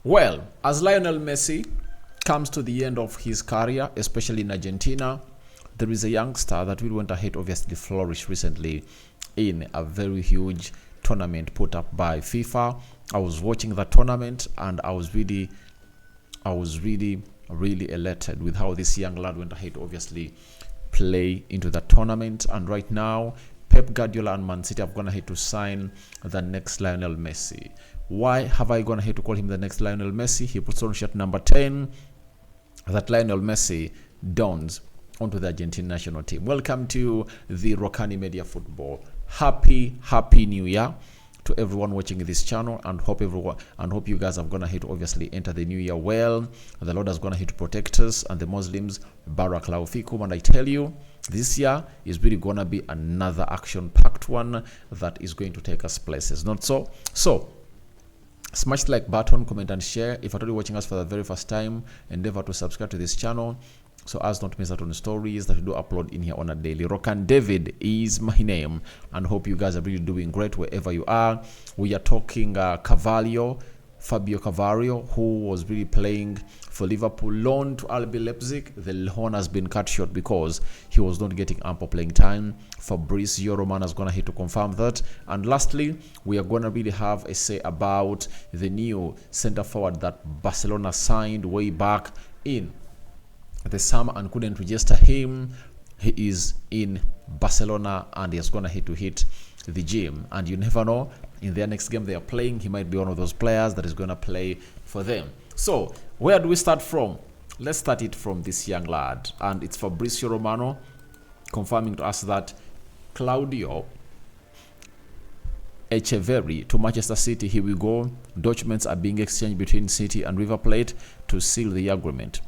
Well, as Lionel Messi comes to the end of his career, especially in Argentina, there is a youngster that really went ahead, obviously flourished recently in a very huge tournament put up by FIFA. I was watching that tournament and I was really elated with how this young lad went ahead, obviously play into the tournament. And right now, Pep Guardiola and Man City have gone ahead to sign the next Lionel Messi. Why have I gone ahead to call him the next Lionel Messi? He puts on shirt number 10 that Lionel Messi dons onto the Argentine national team. Welcome to the Rokani Media Football. Happy New Year to everyone watching this channel, and hope you guys have gone ahead to obviously enter the new year well. The Lord has gone ahead to protect us and the Muslims. Barakallahu fikum. And I tell you, this year is really gonna be another action-packed one that is going to take us places. Not so? So smash the like button, comment and share. If you're already watching us for the very first time, endeavor to subscribe to this channel so as not to miss out on stories that we do upload in here on a daily. Rokani David is my name, and hope you guys are really doing great wherever you are. We are talking Carvalho, Fabio Carvalho, who was really playing for Liverpool, loan to RB Leipzig. The loan has been cut short because he was not getting ample playing time. Fabrizio Romano is going to hit to confirm that. And lastly, we are going to really have a say about the new center forward that Barcelona signed way back in the summer and couldn't register him. He is in Barcelona and he's going to hit the gym, and you never know, in their next game they are playing, he might be one of those players that is going to play for them. So where do we start from? Let's start it from this young lad, and it's Fabrizio Romano confirming to us that Claudio Echeverri to Manchester City. Here we go. Documents are being exchanged between City and River Plate to seal the agreement.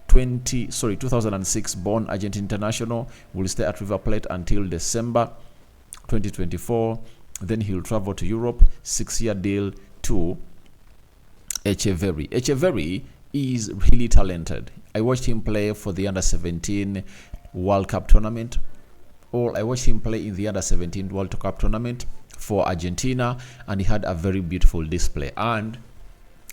2006 born Argentine international will stay at River Plate until December 2024. Then he'll travel to Europe. 6-year deal to Echeverri. Echeverri is really talented. I watched him play for the under-17 World Cup tournament. I watched him play in the under-17 World Cup tournament for Argentina, and he had a very beautiful display. And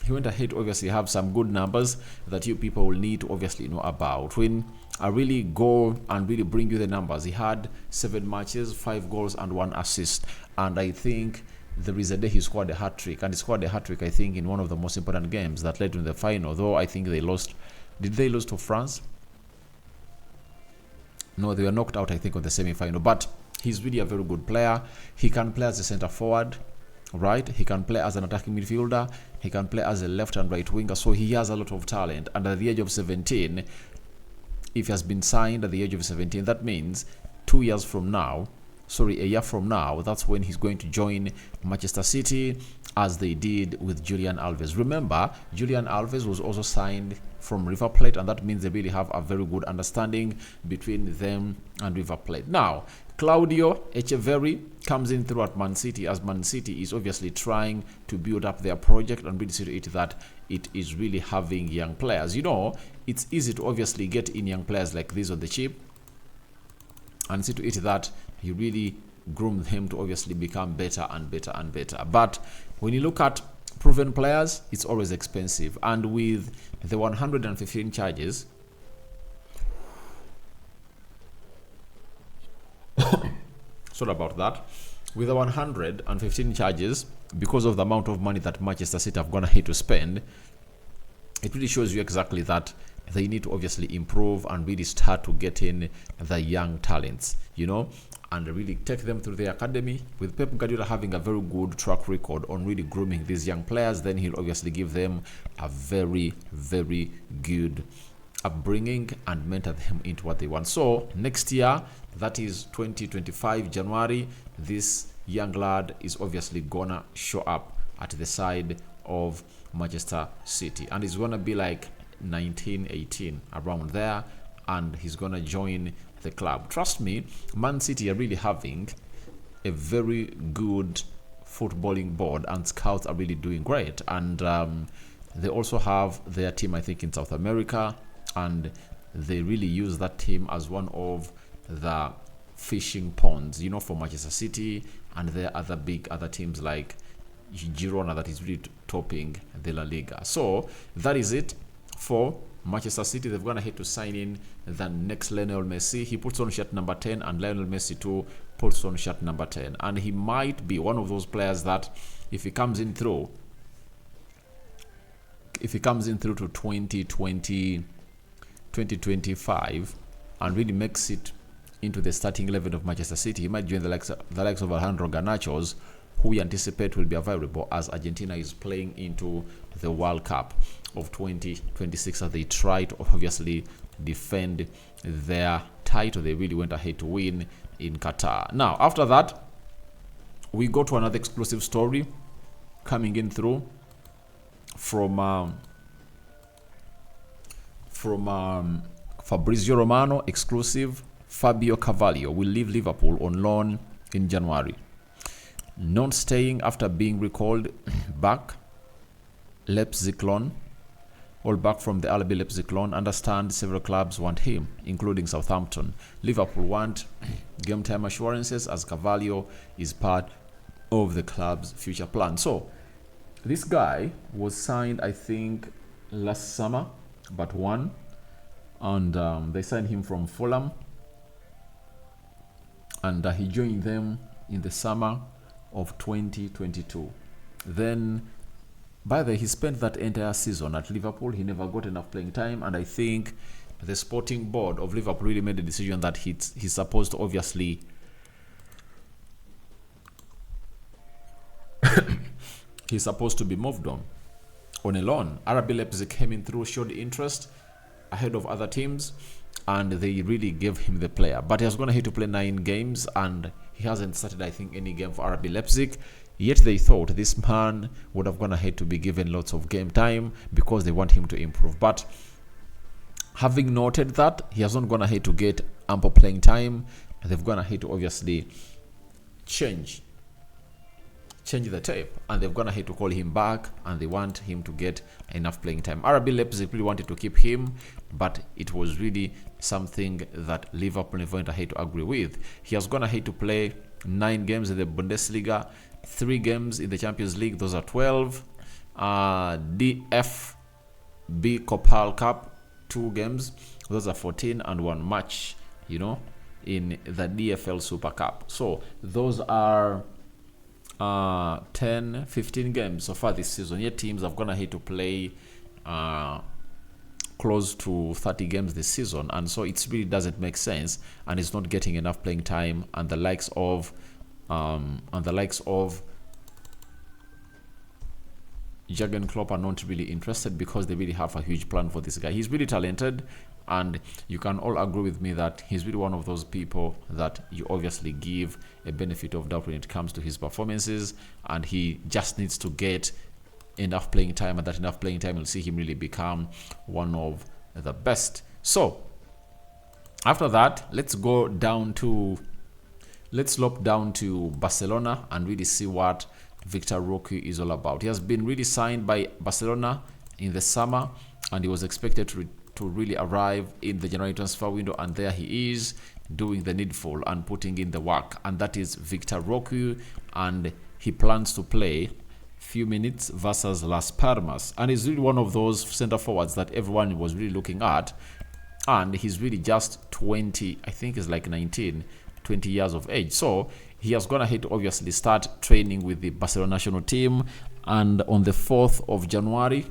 he went ahead to obviously have some good numbers that you people will need to obviously know about. When I really go and really bring you the numbers, he had 7 matches, 5 goals and 1 assist. And I think there is a day he scored a hat-trick, and he scored a hat-trick, I think, in one of the most important games that led to the final, though I think they lost. Did they lose to France? No, they were knocked out, I think, on the semi-final. But he's really a very good player. He can play as a center forward, right? He can play as an attacking midfielder. He can play as a left and right winger. So he has a lot of talent. And at the age of 17, if he has been signed at the age of 17, that means a year from now, that's when he's going to join Manchester City, as they did with Julian Alves. Remember, Julian Alves was also signed from River Plate, and that means they really have a very good understanding between them and River Plate. Now, Claudio Echeverri comes in through at Man City, as Man City is obviously trying to build up their project and really see to it that it is really having young players. You know, it's easy to obviously get in young players like this on the cheap and see to it that you really groom them to obviously become better and better and better. But when you look at proven players, it's always expensive. And with the 115 charges, sorry about that, with the 115 charges, because of the amount of money that Manchester City have gone ahead to spend, it really shows you exactly that they need to obviously improve and really start to get in the young talents, you know, and really take them through the academy. With Pep Guardiola having a very good track record on really grooming these young players, then he'll obviously give them a very, very good upbringing and mentor them into what they want. So next year, that is 2025 January, this young lad is obviously gonna show up at the side of Manchester City, and he's gonna be like 19, 18 around there, and he's gonna join the club. Trust me, Man City are really having a very good footballing board, and scouts are really doing great. And they also have their team, I think, in South America, and they really use that team as one of the fishing ponds, you know, for Manchester City, and there are other teams like Girona that is really topping the La Liga. So that is it for Manchester City. They've gone ahead to sign in the next Lionel Messi. He puts on shirt number 10, and Lionel Messi too puts on shirt number 10. And he might be one of those players that if he comes in through to 2025 and really makes it into the starting 11 of Manchester City, he might join the likes of Alejandro Garnacho's, who we anticipate will be available as Argentina is playing into the World Cup of 2026 as they try to obviously defend their title they really went ahead to win in Qatar. Now, after that, we go to another exclusive story coming in through from Fabrizio Romano, exclusive. Fabio Carvalho will leave Liverpool on loan in January. Not staying after being recalled back. Leipzig loan. All back from the RB Leipzig loan. Understand several clubs want him, including Southampton. Liverpool want game time assurances as Carvalho is part of the club's future plan. So, this guy was signed, I think, last summer, but one. And they signed him from Fulham. And he joined them in the summer of 2022. Then, by the way, he spent that entire season at Liverpool. He never got enough playing time, and I think the sporting board of Liverpool really made a decision that he's supposed to obviously he's supposed to be moved on a loan. RB Leipzig came in through, showed interest ahead of other teams, and they really gave him the player. But he has gone ahead to play 9 games, and he hasn't started, I think, any game for RB Leipzig. Yet they thought this man would have gone ahead to be given lots of game time because they want him to improve. But having noted that he has not gone ahead to get ample playing time, they've gone ahead to obviously change the tape, and they've gone ahead to call him back, and they want him to get enough playing time. RB Leipzig really wanted to keep him, but it was really something that Liverpool never went ahead to agree with. He has gone ahead to play 9 games in the Bundesliga, 3 games in the Champions League, those are 12. DFB Kopal Cup, 2 games, those are 14, and 1 match, in the DFL Super Cup. So those are 10, 15 games so far this season. Yet teams have gone ahead to play close to 30 games this season, and so it really doesn't make sense, and it's not getting enough playing time. And the likes of Jurgen Klopp are not really interested because they really have a huge plan for this guy. He's really talented, and you can all agree with me that he's really one of those people that you obviously give a benefit of doubt when it comes to his performances, and he just needs to get enough playing time, and that enough playing time will see him really become one of the best. So after that, let's look down to Barcelona and really see what Vitor Roque is all about. He has been really signed by Barcelona in the summer, and he was expected to really arrive in the January transfer window, and there he is doing the needful and putting in the work, and that is Vitor Roque, and he plans to play few minutes versus Las Palmas, and he's really one of those center forwards that everyone was really looking at, and he's really just 20, I think he's like 19, 20 years of age. So he has gone ahead to obviously start training with the Barcelona national team, and on the 4th of January,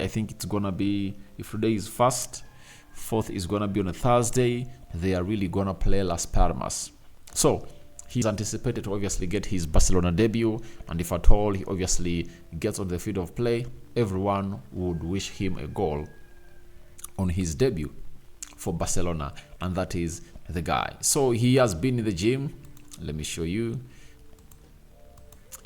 I think it's gonna be, if today is 1st, 4th is gonna be on a Thursday, they are really gonna play Las Palmas. So he's anticipated to obviously get his Barcelona debut, and if at all he obviously gets on the field of play, everyone would wish him a goal on his debut for Barcelona, and that is the guy. So he has been in the gym. Let me show you.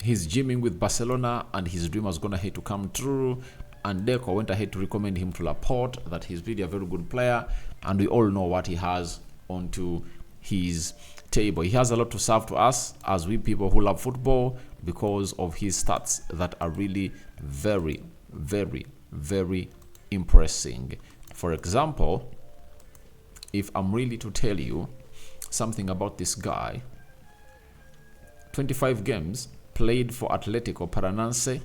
He's gymming with Barcelona, and his dream has gone ahead to come true, and Deco went ahead to recommend him to Laporte, that he's really a very good player, and we all know what he has onto his table. He has a lot to serve to us as we people who love football because of his stats that are really very, very, very impressive. For example, if I'm really to tell you something about this guy, 25 games played for Atletico Paranaense,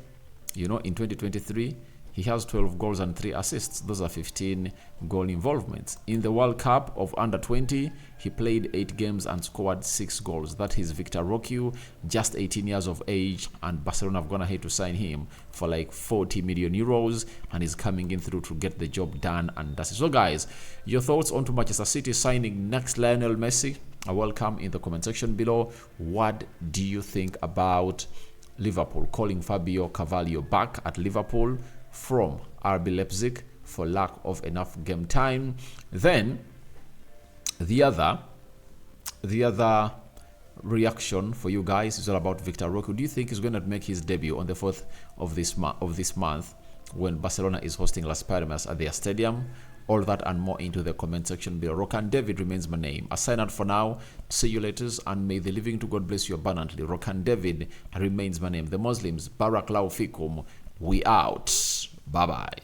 in 2023. He has 12 goals and 3 assists. Those are 15 goal involvements. In the World Cup of Under 20, he played 8 games and scored 6 goals. That is Vitor Roque, just 18 years of age, and Barcelona have gone ahead to sign him for like 40 million euros, and he's coming in through to get the job done, and that's it. So guys, your thoughts on to Manchester City signing next Lionel Messi are welcome in the comment section below. What do you think about Liverpool calling Fabio Carvalho back at Liverpool from RB Leipzig for lack of enough game time? Then the other reaction for you guys is all about Vitor Roque. Do you think he's going to make his debut on the 4th of this month when Barcelona is hosting Las Palmas at their stadium? All that and more into the comment section below. Rokani David remains my name. I sign out for now. See you later, and may the living to God bless you abundantly. Rokani David remains my name. The Muslims, Barakallahu Fikum. We out. Bye bye.